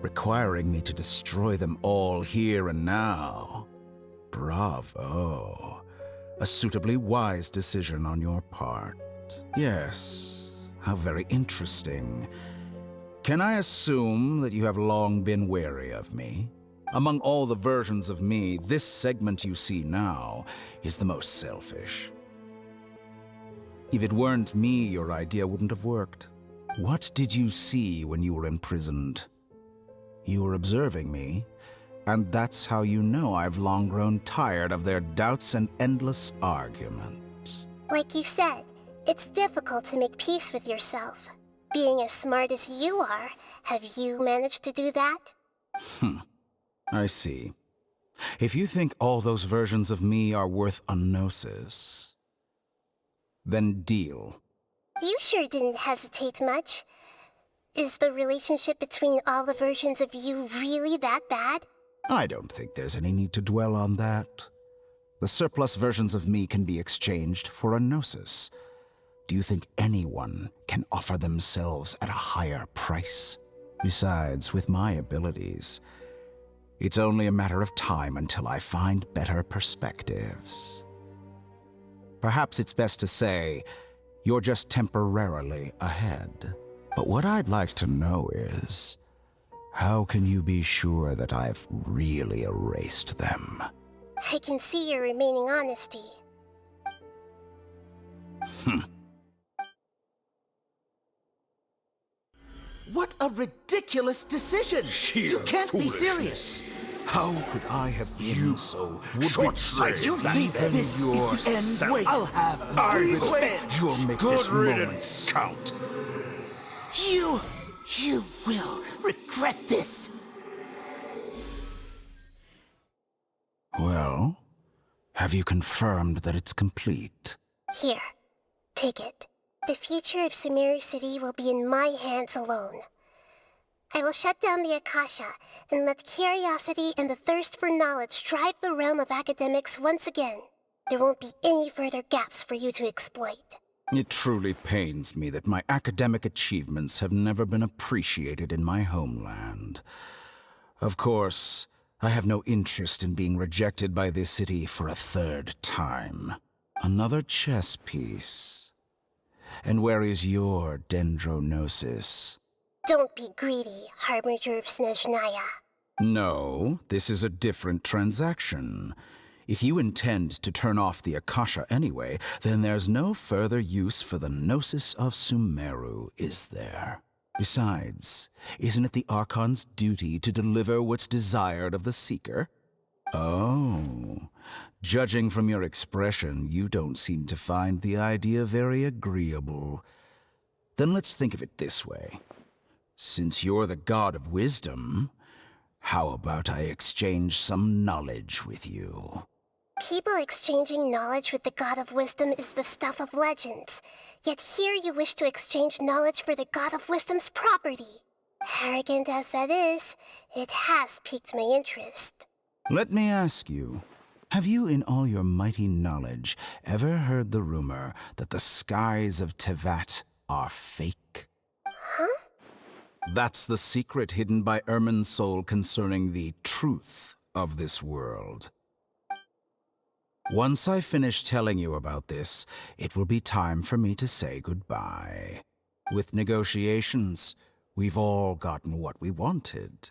requiring me to destroy them all here and now. Bravo. A suitably wise decision on your part. Yes, how very interesting. Can I assume that you have long been wary of me? Among all the versions of me, this segment you see now is the most selfish. If it weren't me, your idea wouldn't have worked. What did you see when you were imprisoned? You were observing me, and that's how you know I've long grown tired of their doubts and endless arguments. Like you said, it's difficult to make peace with yourself. Being as smart as you are, have you managed to do that? I see. If you think all those versions of me are worth a gnosis, then deal. You sure didn't hesitate much. Is the relationship between all the versions of you really that bad? I don't think there's any need to dwell on that. The surplus versions of me can be exchanged for a gnosis. Do you think anyone can offer themselves at a higher price? Besides, with my abilities, it's only a matter of time until I find better perspectives. Perhaps it's best to say, you're just temporarily ahead. But what I'd like to know is, how can you be sure that I've really erased them? I can see your remaining honesty. What a ridiculous decision! You can't be serious! How could I have been so short-sighted? You think this is the end? Wait, I'll have... Please wait! You'll make this moment count. You will regret this! Well, have you confirmed that it's complete? Here, take it. The future of Sumeru City will be in my hands alone. I will shut down the Akasha and let curiosity and the thirst for knowledge drive the realm of academics once again. There won't be any further gaps for you to exploit. It truly pains me that my academic achievements have never been appreciated in my homeland. Of course, I have no interest in being rejected by this city for a third time. Another chess piece. And where is your dendrognosis? Don't be greedy, Harbinger of Snezhnaya. No, this is a different transaction. If you intend to turn off the Akasha anyway, then there's no further use for the Gnosis of Sumeru, is there? Besides, isn't it the Archon's duty to deliver what's desired of the Seeker? Oh. Judging from your expression, you don't seem to find the idea very agreeable. Then let's think of it this way. Since you're the god of wisdom, how about I exchange some knowledge with you? People exchanging knowledge with the god of wisdom is the stuff of legends. Yet here you wish to exchange knowledge for the god of wisdom's property. Arrogant as that is, it has piqued my interest. Let me ask you, have you in all your mighty knowledge ever heard the rumor that the skies of Tevat are fake? Huh? That's the secret hidden by Irminsul concerning the truth of this world. Once I finish telling you about this, it will be time for me to say goodbye. With negotiations, we've all gotten what we wanted.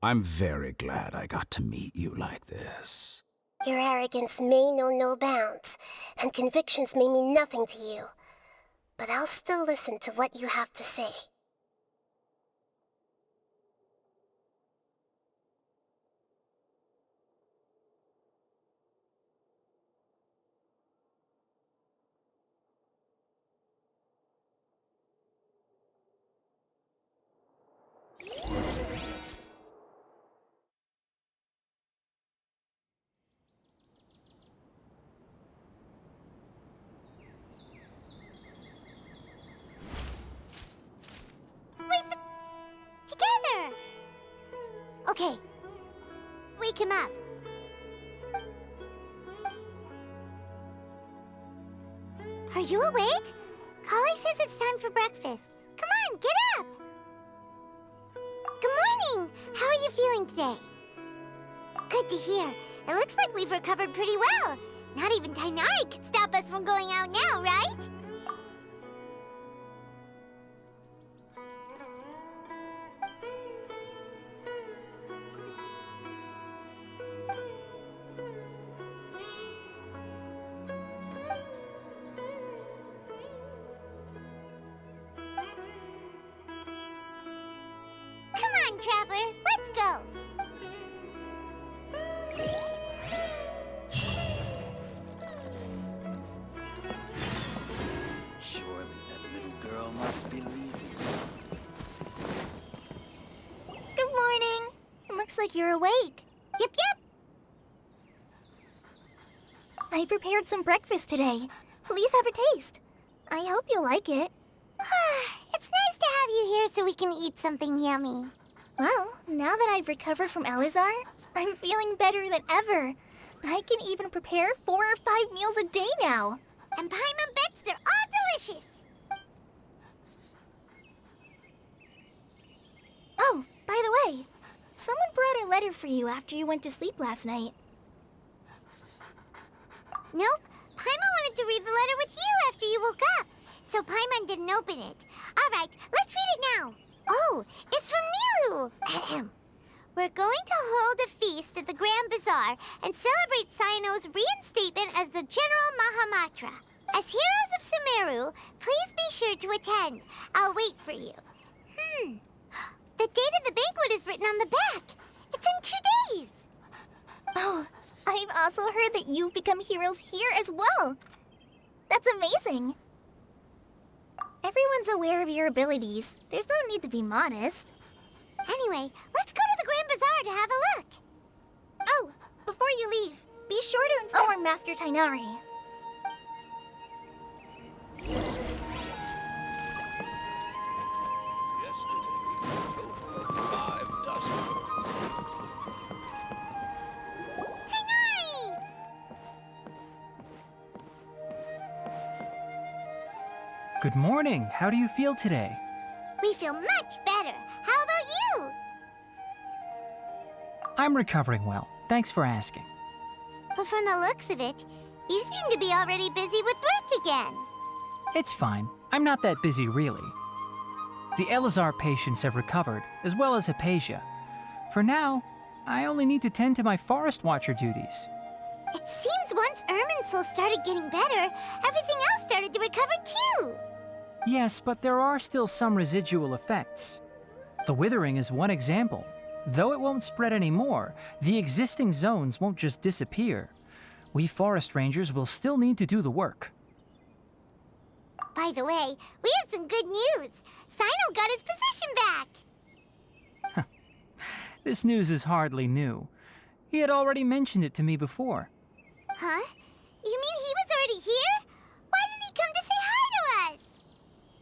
I'm very glad I got to meet you like this. Your arrogance may know no bounds, and convictions may mean nothing to you. But I'll still listen to what you have to say. Together! Okay. Wake him up. Are you awake? Kali says it's time for breakfast. Come on, get up! Good morning! How are you feeling today? Good to hear. It looks like we've recovered pretty well. Not even Tainari could stop us from going out now, right? Come on, Traveler, let's go! Surely that little girl must be leaving. Good morning. It looks like you're awake. Yep, yep! I prepared some breakfast today. Please have a taste. I hope you'll like it. It's nice to have you here so we can eat something yummy. Well, now that I've recovered from Elazar, I'm feeling better than ever. I can even prepare 4 or 5 meals a day now. And Paimon bets they're all delicious. Oh, by the way, someone brought a letter for you after you went to sleep last night. Nope, Paimon wanted to read the letter with you after you woke up. So Paimon didn't open it. All right, let's read it now. Oh, it's from Milu. Ahem. We're going to hold a feast at the Grand Bazaar and celebrate Cyano's reinstatement as the General Mahamatra. As heroes of Sumeru, please be sure to attend. I'll wait for you. The date of the banquet is written on the back. It's in 2 days. Oh, I've also heard that you've become heroes here as well. That's amazing. Everyone's aware of your abilities. There's no need to be modest. Anyway, let's go to the Grand Bazaar to have a look. Oh, before you leave, be sure to inform Master Tainari. Tainari! Good morning. How do you feel today? We feel much better. How about you? I'm recovering well. Thanks for asking. But from the looks of it, you seem to be already busy with work again. It's fine. I'm not that busy, really. The Elazar patients have recovered, as well as Hypatia. For now, I only need to tend to my Forest Watcher duties. It seems once Irminsul started getting better, everything else started to recover too. Yes, but there are still some residual effects. The withering is one example. Though it won't spread anymore, the existing zones won't just disappear. We forest rangers will still need to do the work. By the way, we have some good news. Sino got his position back. This news is hardly new. He had already mentioned it to me before. Huh? You mean he was already here? Why didn't he come to say hi to us?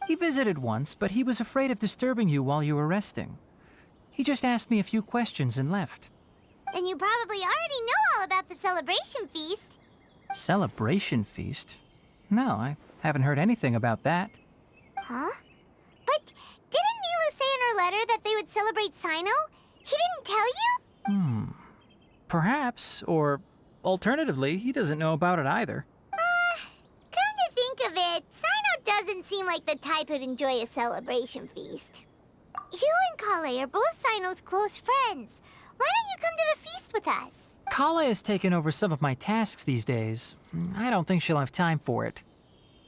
He visited once, but he was afraid of disturbing you while you were resting. He just asked me a few questions and left. Then you probably already know all about the celebration feast. Celebration feast? No, I haven't heard anything about that. Huh? But didn't Nilu say in her letter that they would celebrate Sino? He didn't tell you? Perhaps, or alternatively, he doesn't know about it either. Come to think of it, Sino doesn't seem like the type who'd enjoy a celebration feast. You and Kale are both Sino's close friends. Why don't you come to the feast with us? Kale has taken over some of my tasks these days. I don't think she'll have time for it.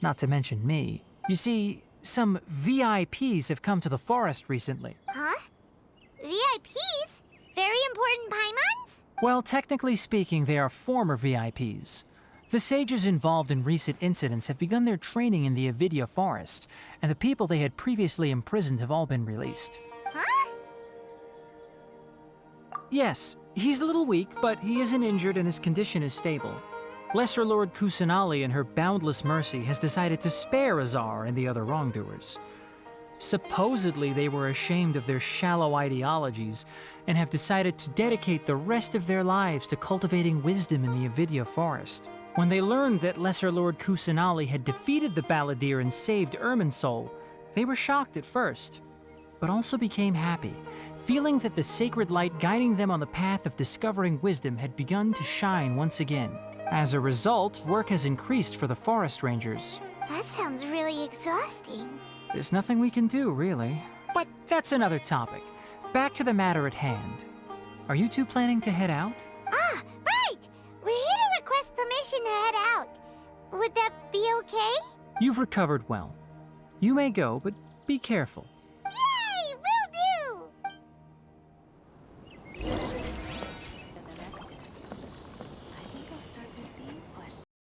Not to mention me. You see, some VIPs have come to the forest recently. Huh? VIPs? Very important Paimons? Well, technically speaking, they are former VIPs. The sages involved in recent incidents have begun their training in the Avidya forest, and the people they had previously imprisoned have all been released. Huh? Yes, he's a little weak, but he isn't injured and his condition is stable. Lesser Lord Kusanali, in her boundless mercy, has decided to spare Azar and the other wrongdoers. Supposedly, they were ashamed of their shallow ideologies and have decided to dedicate the rest of their lives to cultivating wisdom in the Avidya forest. When they learned that Lesser Lord Kusanali had defeated the Balladeer and saved Irminsul, they were shocked at first, but also became happy, feeling that the sacred light guiding them on the path of discovering wisdom had begun to shine once again. As a result, work has increased for the forest rangers. That sounds really exhausting. There's nothing we can do, really. But that's another topic. Back to the matter at hand. Are you two planning to head out? Ah, right! We're here to request permission to head out. Would that be okay? You've recovered well. You may go, but be careful.